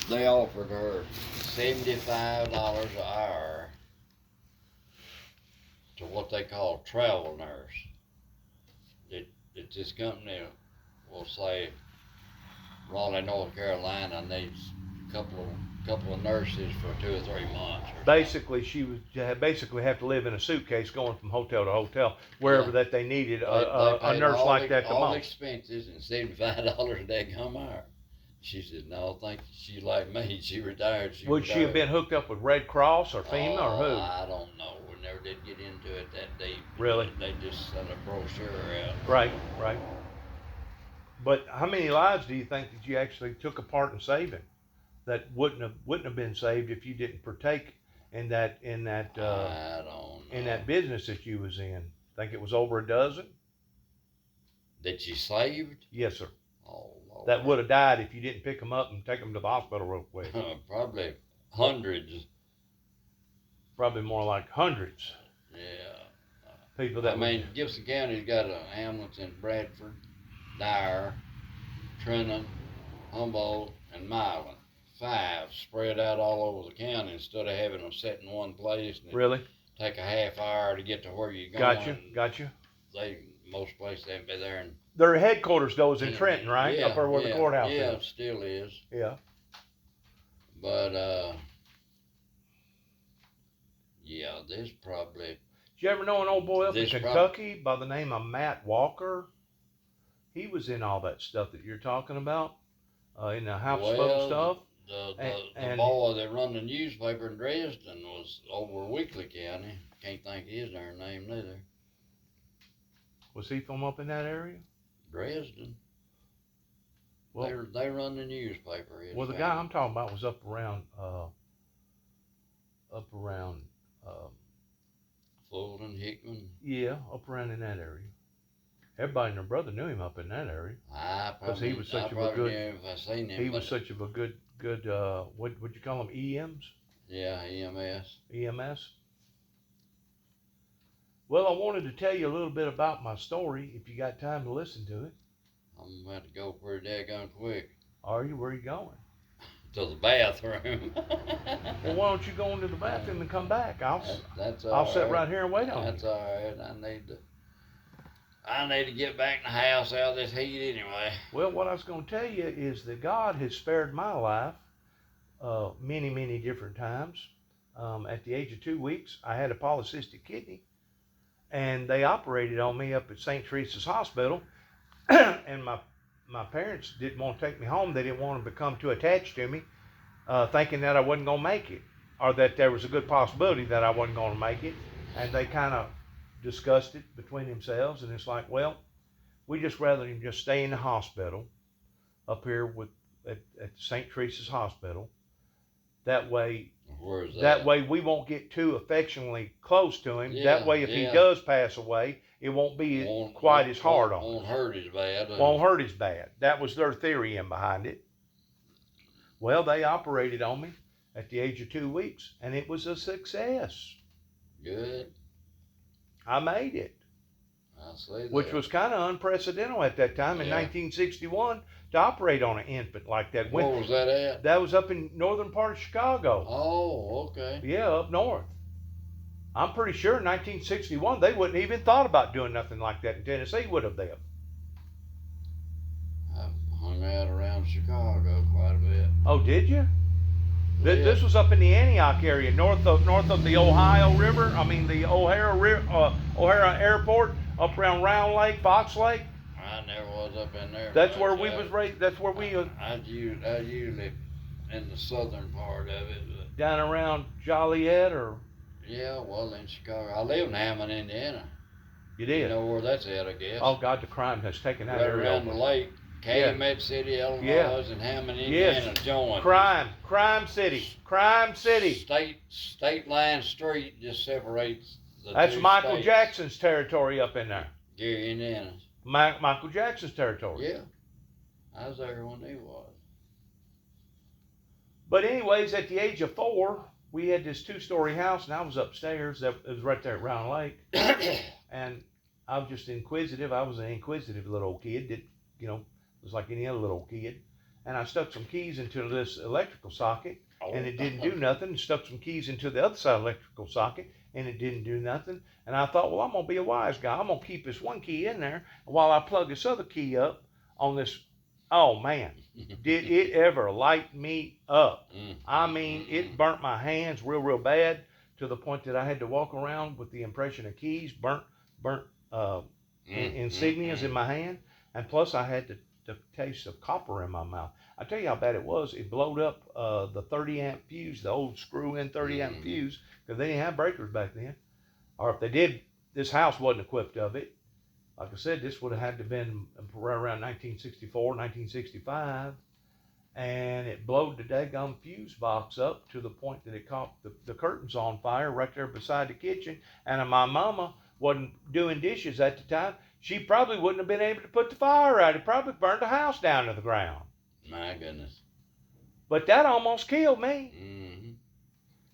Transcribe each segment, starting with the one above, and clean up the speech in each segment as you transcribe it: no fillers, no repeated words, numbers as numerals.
They offered her $75 an hour to what they call travel nurse. That this company will say Raleigh, North Carolina needs a couple of nurses for 2 or 3 months. Basically, she would basically have to live in a suitcase going from hotel to hotel, wherever that they needed a nurse like that to all most. expenses and $75 a day come out. She said, no, thank you. She like me. She retired. Would she have been hooked up with Red Cross or FEMA or who? I don't know. We never did get into it that deep. Really? They just sent a brochure out. Right. But how many lives do you think that you actually took a part in saving that wouldn't have been saved if you didn't partake in that I don't know. in that business that you was in? Think it was over a dozen? That you saved? Yes, sir. Oh, Lord. That would have died if you didn't pick them up and take them to the hospital real quick. Probably hundreds. Probably more like hundreds. Yeah. People that Gibson County's got an ambulance in Bradford, Dyer, Trenton, Humboldt, and Milan. 5 spread out all over the county instead of having them sit in one place. And really? Take a half hour to get to where you're going. Gotcha. Most places they'd be there. And their headquarters though is in Trenton, right? Up there where the courthouse is. Yeah, it still is. Yeah. But yeah, there's probably. Did you ever know an old boy up in Kentucky by the name of Matt Walker? He was in all that stuff that you're talking about, in the hospital stuff. The boy that run the newspaper in Dresden was over Weakley County. Can't think of his darn name neither. Was he from up in that area? Dresden. Well, they run the newspaper. Well, the guy I'm talking about was up around Fulton, Hickman. Yeah, up around in that area. Everybody and their brother knew him up in that area. Because he was such a good. If I seen him. He was such a good. What would you call them? EMs? Yeah, EMS. EMS. Well, I wanted to tell you a little bit about my story. If you got time to listen to it. I'm about to go pretty daggone quick. Are you? Where are you going? To the bathroom. Well, why don't you go into the bathroom and come back? I'll I'll sit right here and wait on you. That's all right. I need to get back in the house out of this heat anyway. Well, what I was going to tell you is that God has spared my life many, many different times. At the age of 2 weeks, I had a polycystic kidney, and they operated on me up at St. Teresa's Hospital, and my parents didn't want to take me home. They didn't want to become too attached to me, thinking that I wasn't going to make it, or that there was a good possibility that I wasn't going to make it, and they kind of discussed it between themselves, and it's like, well, we just rather than just stay in the hospital up here at St. Teresa's Hospital. That way, where's that way we won't get too affectionately close to him. Yeah, that way, if he does pass away, it won't be quite as hard on us. Won't hurt as bad. Won't hurt as bad. That was their theory in behind it. Well, they operated on me at the age of 2 weeks, and it was a success. Good. I made it. I see that. Which was kind of unprecedented at that time in 1961 to operate on an infant like that. Where was that at? That was up in northern part of Chicago. Oh, okay. Yeah, up north. I'm pretty sure in 1961 they wouldn't even thought about doing nothing like that in Tennessee, would have they? I've hung out around Chicago quite a bit. Oh, did you? Yeah. This was up in the Antioch area, north of the Ohio River. I mean the O'Hara Airport, up around Round Lake, Fox Lake. I never was up in there. That's where we was raised. That's where we. I usually in the southern part of it. But down around Joliet or. Yeah, well, in Chicago. I live in Hammond, Indiana. You did? You know where that's at, I guess. Oh, God, the crime has taken that right area around the lake. Calumet City, Illinois, and Hammond, Indiana, joined. Crime city. State line street just separates the That's two Michael states. Jackson's territory up in there. Gary, Indiana. Michael Jackson's territory. Yeah. I was there when he was. But anyways, at the age of 4, we had this 2-story house, and I was upstairs. That was right there at Round Lake. And I was just inquisitive. I was an inquisitive little old kid that, was like any other little kid. and I stuck some keys into this electrical socket, and it didn't Oh. do nothing. And stuck some keys into the other side electrical socket, and it didn't do nothing. And I thought, well, I'm gonna be a wise guy. I'm gonna keep this one key in there while I plug this other key up on this. Oh man, did it ever light me up? I mean, it burnt my hands real bad to the point that I had to walk around with the impression of keys, burnt insignias in my hand, and plus I had the taste of copper in my mouth. I tell you how bad it was. It blowed up the 30 amp fuse, the old screw-in 30 amp fuse, because they didn't have breakers back then. Or if they did, this house wasn't equipped of it. Like I said, this would have had to have been right around 1964, 1965. And it blowed the daggum fuse box up to the point that it caught the curtains on fire right there beside the kitchen. And my mama wasn't doing dishes at the time. She probably wouldn't have been able to put the fire out. It probably burned the house down to the ground. My goodness. But that almost killed me. Mm-hmm.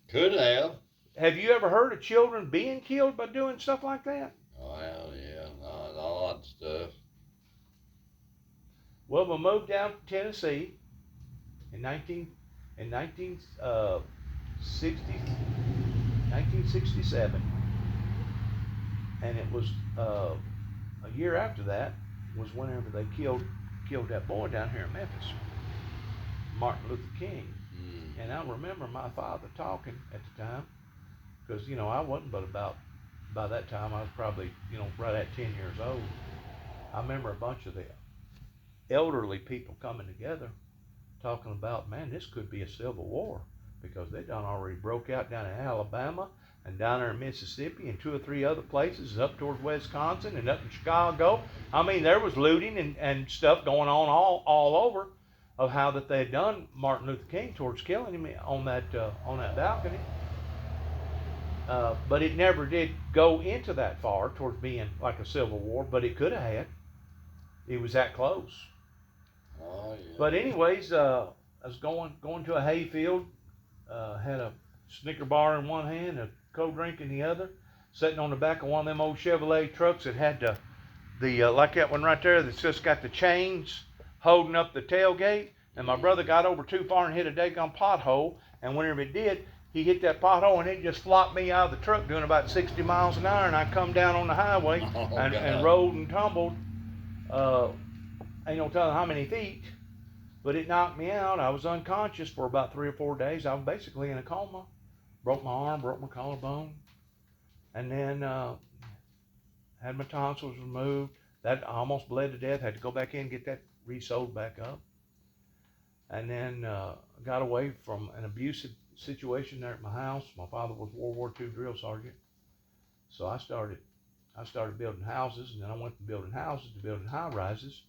Could have. Have you ever heard of children being killed by doing stuff like that? Well, yeah, odd stuff. Well, we moved down to Tennessee in 1967, and it was a year after that was whenever they killed that boy down here in Memphis, Martin Luther King. And I remember my father talking at the time, because I wasn't but about by that time I was probably right at 10 years old. I remember a bunch of the elderly people coming together talking about, man, this could be a civil war, because they done already broke out down in Alabama and down there in Mississippi and 2 or 3 other places up towards Wisconsin and up in Chicago. I mean, there was looting and stuff going on all over of how that they had done Martin Luther King towards killing him on that balcony. But it never did go into that far towards being like a civil war, but it could have had. It was that close. Oh, yeah. But anyways, I was going to a hay field, had a Snicker bar in one hand, a cold drink in the other, sitting on the back of one of them old Chevrolet trucks that had the like that one right there that's just got the chains holding up the tailgate. And my brother got over too far and hit a daggone pothole, and whenever it did, he hit that pothole and it just flopped me out of the truck doing about 60 miles an hour, and I come down on the highway and rolled and tumbled. Ain't no telling how many feet, but it knocked me out. I was unconscious for about 3 or 4 days. I was basically in a coma. Broke my arm, broke my collarbone, and then had my tonsils removed. That I almost bled to death. Had to go back in and get that re-sewed back up. And then got away from an abusive situation there at my house. My father was World War II drill sergeant, so I started building houses, and then I went from building houses to building high rises.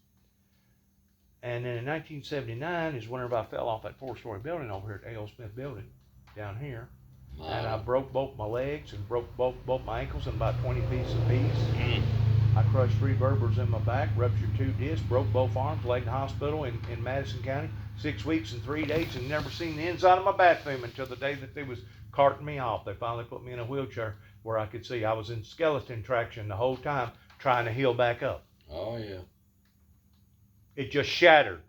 And then in 1979 is whenever I fell off that 4-story building over here at A.O. Smith Building down here. Wow. And I broke both my legs and broke both my ankles in about 20 pieces apiece. I crushed 3 vertebrae in my back, ruptured 2 discs, broke both arms, laid in the hospital in Madison County, 6 weeks and 3 days, and never seen the inside of my bathroom until the day that they was carting me off. They finally put me in a wheelchair where I could see. I was in skeleton traction the whole time trying to heal back up. Oh, yeah. It just shattered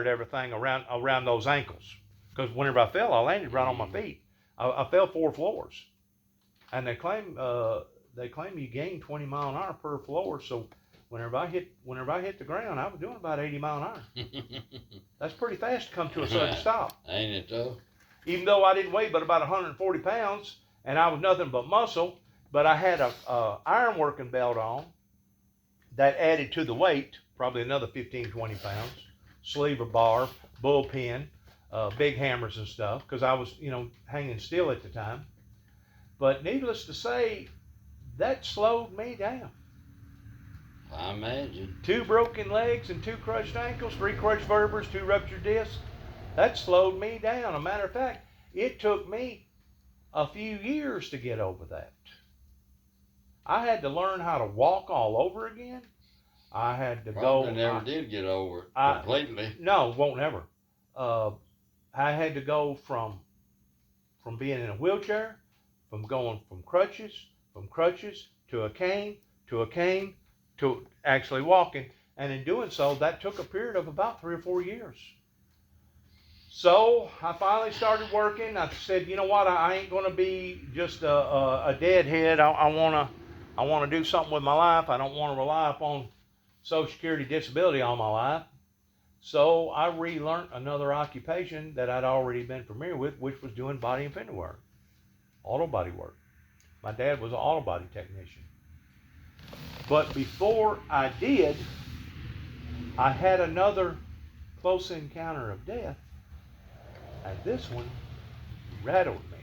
everything around those ankles. Because whenever I fell, I landed right on my feet. I fell 4 floors, and they claim you gain 20 mile an hour per floor. So whenever I hit the ground, I was doing about 80 mile an hour. That's pretty fast to come to a sudden stop. Ain't it though? Even though I didn't weigh but about 140 pounds, and I was nothing but muscle, but I had a iron working belt on that added to the weight, probably another 15, 20 pounds, sleever bar, bullpen, big hammers and stuff, because I was, hanging still at the time. But needless to say, that slowed me down. I imagine. 2 broken legs and 2 crushed ankles, 3 crushed vertebrae, 2 ruptured discs. That slowed me down. A matter of fact, it took me a few years to get over that. I had to learn how to walk all over again. I had to Probably never did get over it completely. No, won't never. I had to go from being in a wheelchair, from going from crutches to a cane, to actually walking. And in doing so, that took a period of about 3 or 4 years. So I finally started working. I said, you know what? I ain't going to be just a deadhead. I want to do something with my life. I don't want to rely upon Social Security disability all my life. So I relearned another occupation that I'd already been familiar with, which was doing body and fender work, auto body work. My dad was an auto body technician. But before I did, I had another close encounter of death, and this one rattled me.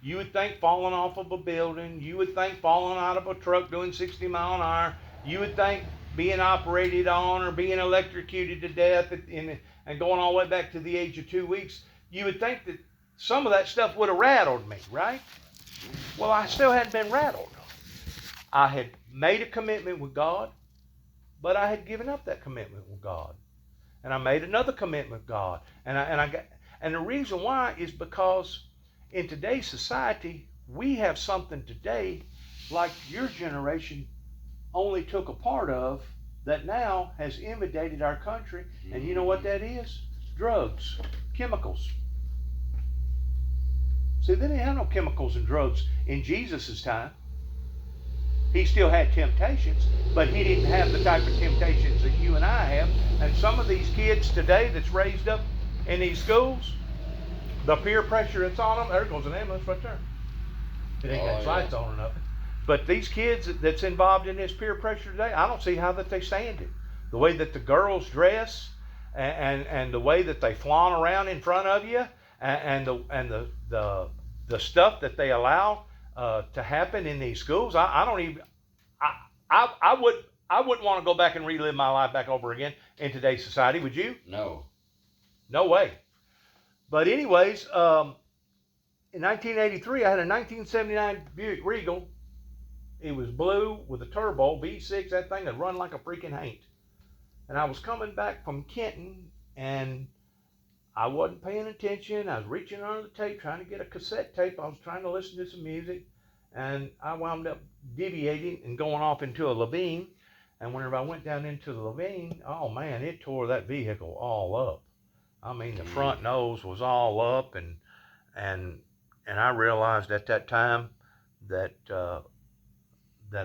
You would think falling off of a building, you would think falling out of a truck doing 60 mile an hour, you would think being operated on or being electrocuted to death and going all the way back to the age of 2 weeks, you would think that some of that stuff would have rattled me, right? Well, I still hadn't been rattled. I had made a commitment with God, but I had given up that commitment with God. And I made another commitment with God. And the reason why is because in today's society, we have something today like your generation only took a part of that now has invaded our country. And you know what that is? Drugs, chemicals. See, they didn't have no chemicals and drugs in Jesus' time. He still had temptations, but he didn't have the type of temptations that you and I have. And some of these kids today that's raised up in these schools, the peer pressure that's on them, there goes an ambulance right there. It ain't got lights on or nothing. But these kids that's involved in this peer pressure today, I don't see how that they stand it. The way that the girls dress and the way that they flaunt around in front of you and the stuff that they allow to happen in these schools, I wouldn't want to go back and relive my life back over again in today's society. Would you? No. No way. But anyways, in 1983, I had a 1979 Buick Regal. It was blue with a turbo V6. That thing would run like a freaking haint. And I was coming back from Kenton, and I wasn't paying attention. I was reaching under the tape, trying to get a cassette tape. I was trying to listen to some music, and I wound up deviating and going off into a ravine. And whenever I went down into the ravine, oh man, it tore that vehicle all up. I mean, the front nose was all up, and I realized at that time that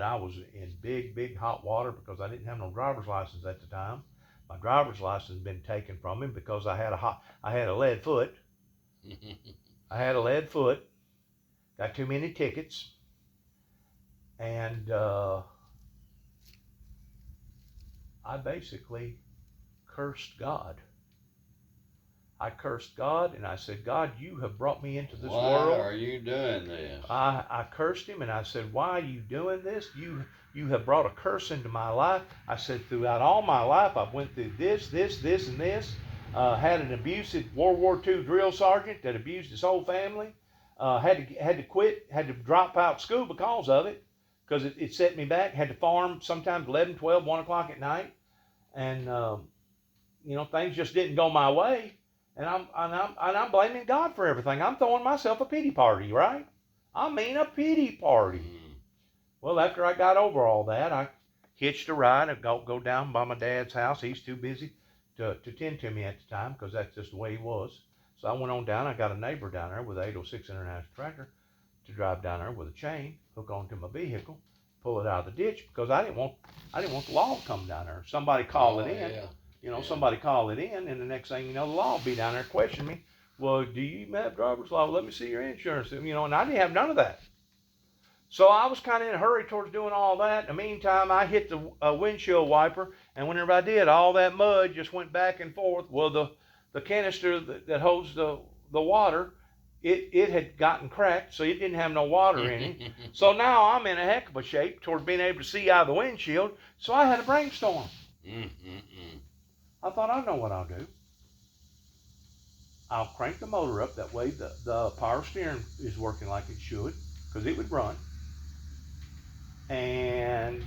I was in big hot water because I didn't have no driver's license at the time. My driver's license had been taken from me because I had a lead foot. I had a lead foot, got too many tickets, and I basically cursed God. I cursed God, and I said, God, you have brought me into this world. Why are you doing this? I cursed him, and I said, why are you doing this? You have brought a curse into my life. I said, throughout all my life, I've went through this, and this. Had an abusive World War II drill sergeant that abused his whole family. Had to quit, had to drop out of school because of it, because it set me back. Had to farm sometimes 11, 12, 1 o'clock at night. And, things just didn't go my way. And I'm blaming God for everything. I'm throwing myself a pity party, right? I mean a pity party. Well, after I got over all that, I hitched a ride and go down by my dad's house. He's too busy to tend to me at the time because that's just the way he was. So I went on down. I got a neighbor down there with an 806 International tractor to drive down there with a chain, hook onto my vehicle, pull it out of the ditch because I didn't want the law to come down there. Somebody call it in. Yeah. Somebody call it in, and the next thing you know, the law will be down there questioning me. Well, do you even have driver's license? Let me see your insurance. And I didn't have none of that. So I was kind of in a hurry towards doing all that. In the meantime, I hit the windshield wiper, and whenever I did, all that mud just went back and forth. Well, the canister that holds the water, it had gotten cracked, so it didn't have no water in it. So now I'm in a heck of a shape towards being able to see out of the windshield, so I had a brainstorm. I thought, I know what I'll do. I'll crank the motor up. That way the power steering is working like it should, because it would run. And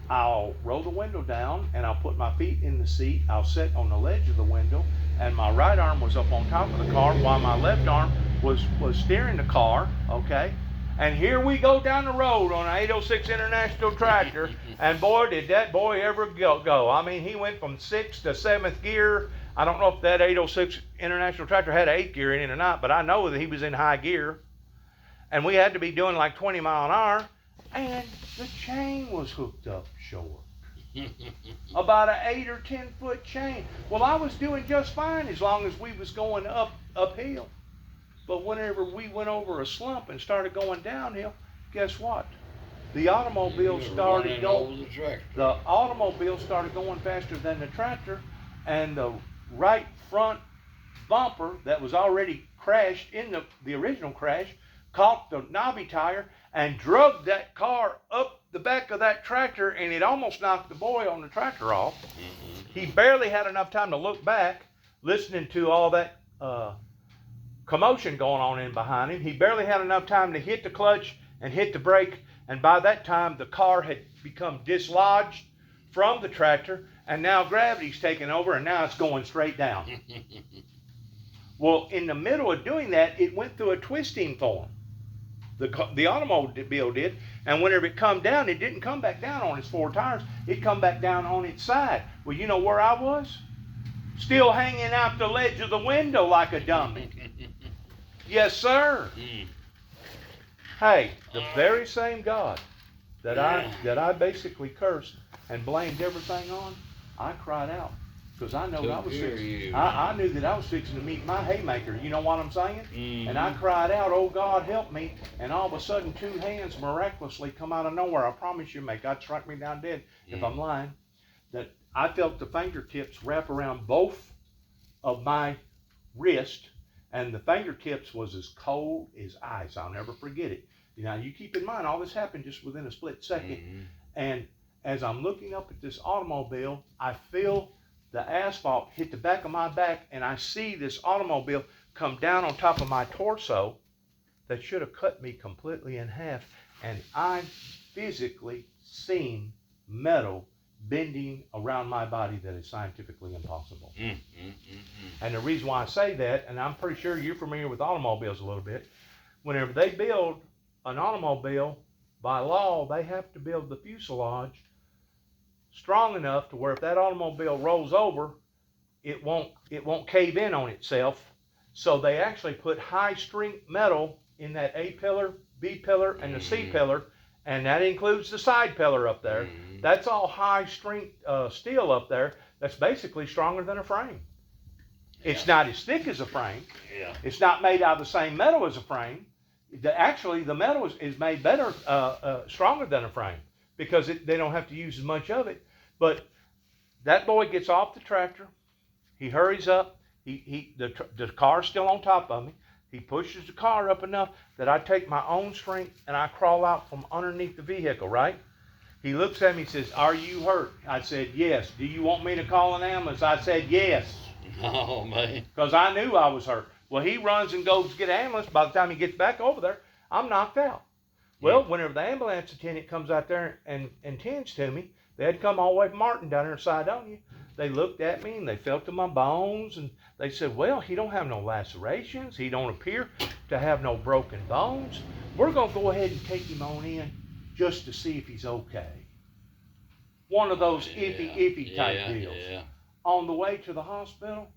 I'll roll the window down, and I'll put my feet in the seat. I'll sit on the ledge of the window, and my right arm was up on top of the car while my left arm was steering the car, okay? And here we go down the road on an 806 International tractor, and boy, did that boy ever go. I mean, he went from 6th to 7th gear. I don't know if that 806 International tractor had an 8th gear in it or not, but I know that he was in high gear. And we had to be doing like 20 mile an hour, and the chain was hooked up short. About an 8 or 10 foot chain. Well, I was doing just fine as long as we was going uphill. But whenever we went over a slump and started going downhill, guess what? The automobile started going. The automobile started going faster than the tractor, and the right front bumper that was already crashed in the original crash caught the knobby tire and drug that car up the back of that tractor, and it almost knocked the boy on the tractor off. He barely had enough time to look back, listening to all that commotion going on in behind him. He barely had enough time to hit the clutch and hit the brake, and by that time the car had become dislodged from the tractor, and now gravity's taken over, and now it's going straight down. Well, in the middle of doing that, it went through a twisting form. The automobile did, and whenever it come down, it didn't come back down on its 4 tires. It come back down on its side. Well, you know where I was? Still hanging out the ledge of the window like a dummy. Yes, sir. Hey, the very same God that I basically cursed and blamed everything on, I cried out. Because I know I was fixing. I knew that I was fixing to meet my haymaker. You know what I'm saying? And I cried out, "Oh God, help me!" And all of a sudden, 2 hands miraculously come out of nowhere. I promise you, may God strike me down dead if I'm lying. That I felt the fingertips wrap around both of my wrist, and the fingertips was as cold as ice. I'll never forget it. Now you keep in mind, all this happened just within a split second. And as I'm looking up at this automobile, I feel the asphalt hit the back of my back, and I see this automobile come down on top of my torso that should have cut me completely in half, and I physically seen metal bending around my body that is scientifically impossible. And the reason why I say that, and I'm pretty sure you're familiar with automobiles a little bit, whenever they build an automobile, by law, they have to build the fuselage strong enough to where if that automobile rolls over, it won't cave in on itself. So they actually put high strength metal in that A pillar, B pillar, and the C pillar, and that includes the side pillar up there. That's all high strength steel up there. That's basically stronger than a frame. It's not as thick as a frame. It's not made out of the same metal as a frame. Actually, the metal is made better, stronger than a frame, because they don't have to use as much of it. But that boy gets off the tractor. He hurries up. The car's still on top of me. He pushes the car up enough that I take my own strength and I crawl out from underneath the vehicle, right? He looks at me and says, "Are you hurt?" I said, "Yes." "Do you want me to call an ambulance?" I said, "Yes." Oh, man. Because I knew I was hurt. Well, he runs and goes to get an ambulance. By the time he gets back over there, I'm knocked out. Well, whenever the ambulance attendant comes out there and tends to me, they had come all the way from Martin down there in Sidonia. They looked at me and they felt of my bones, and they said, "Well, he don't have no lacerations. He don't appear to have no broken bones. We're going to go ahead and take him on in just to see if he's okay." One of those iffy type deals. On the way to the hospital,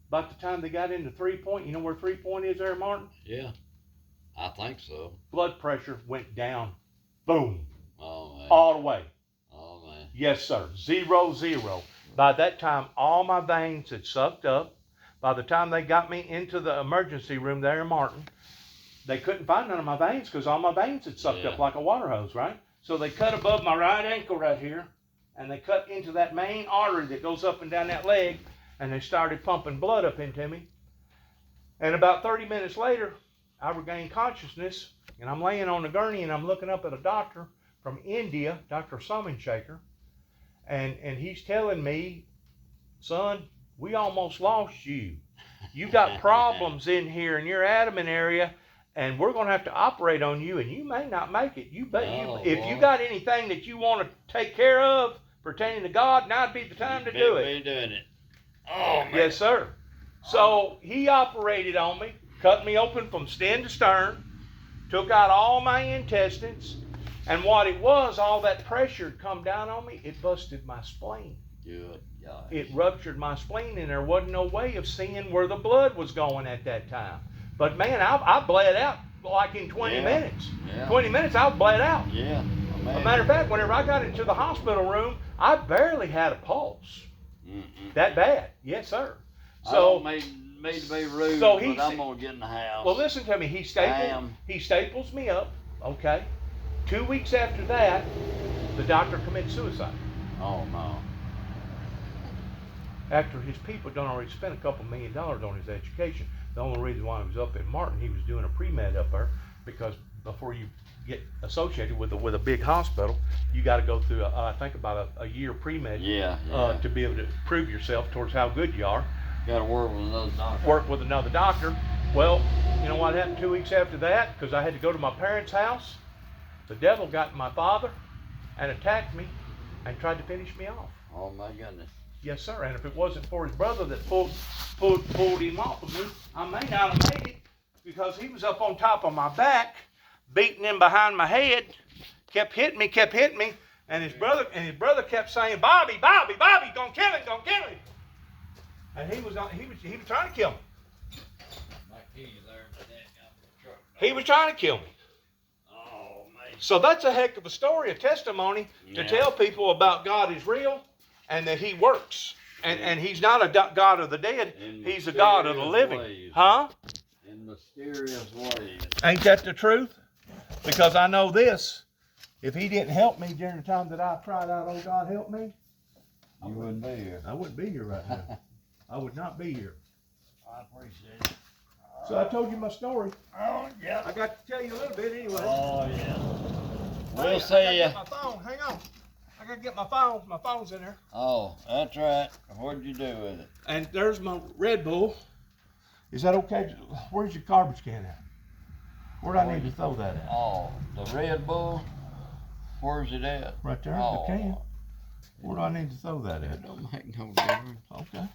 about the time they got into 3 Point, you know where 3 Point is there, Martin? Yeah, I think so. Blood pressure went down. Boom. Oh, man. All the way. Oh, man. Yes, sir. 0-0. By that time, all my veins had sucked up. By the time they got me into the emergency room there in Martin, they couldn't find none of my veins because all my veins had sucked up like a water hose, right? So they cut above my right ankle right here, and they cut into that main artery that goes up and down that leg, and they started pumping blood up into me. And about 30 minutes later, I regained consciousness, and I'm laying on the gurney, and I'm looking up at a doctor from India, Dr. Sumenshaker, and he's telling me, "Son, we almost lost you. You got problems in here in your abdomen area, and we're going to have to operate on you, and you may not make it. If you got anything that you want to take care of pertaining to God, now'd be the time to do it." Doing it. Oh, man. Yes, sir. So he operated on me, cut me open from stem to stern, took out all my intestines, and what it was, all that pressure had come down on me, it busted my spleen. Good God. It ruptured my spleen, and there wasn't no way of seeing where the blood was going at that time. But man, I bled out like in 20 minutes. Yeah. 20 minutes, I bled out. Yeah. As a matter of fact, whenever I got into the hospital room, I barely had a pulse. That bad. Yes, sir. So, I don't mean to be rude, so but I'm going to get in the house. well, listen to me. He staples me up, okay? 2 weeks after that, the doctor commits suicide. Oh, no. After his people done already spent a couple $1 million on his education. The only reason why he was up in Martin, he was doing a pre-med up there, because before you get associated with a big hospital, you got to go through I think about a year pre-med to be able to prove yourself towards how good you are. Got to work with another doctor. Work with another doctor. Well, you know what happened 2 weeks after that? Because I had to go to my parents' house. The devil got my father and attacked me and tried to finish me off. Oh my goodness. Yes, sir. And if it wasn't for his brother that pulled him off of me, I may not have made it, because he was up on top of my back, beating him behind my head, kept hitting me, and his brother kept saying, Bobby, gonna kill him. And he was trying to kill me. He was trying to kill me. Oh man. So that's a heck of a story, a testimony to tell people about God is real and that He works. And He's not a God of the dead. He's a God of the living. Ways. Huh? In mysterious ways. Ain't that the truth? Because I know this. If He didn't help me during the time that I cried out, oh God, help me, You wouldn't be here. I wouldn't be here right now. I would not be here. I appreciate it. So I told you my story. Oh, yeah. I got to tell you a little bit anyway. Oh, yeah. Hey, We'll see ya. I gotta get my phone. Hang on. I got to get my phone. My phone's in there. Oh, that's right. What'd you do with it? And there's my Red Bull. Is that okay? Where's your garbage can at? Where do I need to throw that at? Oh, the Red Bull? Where's it at? Right there, Oh. the can. Where do I need to throw that at? It don't make no difference. Okay.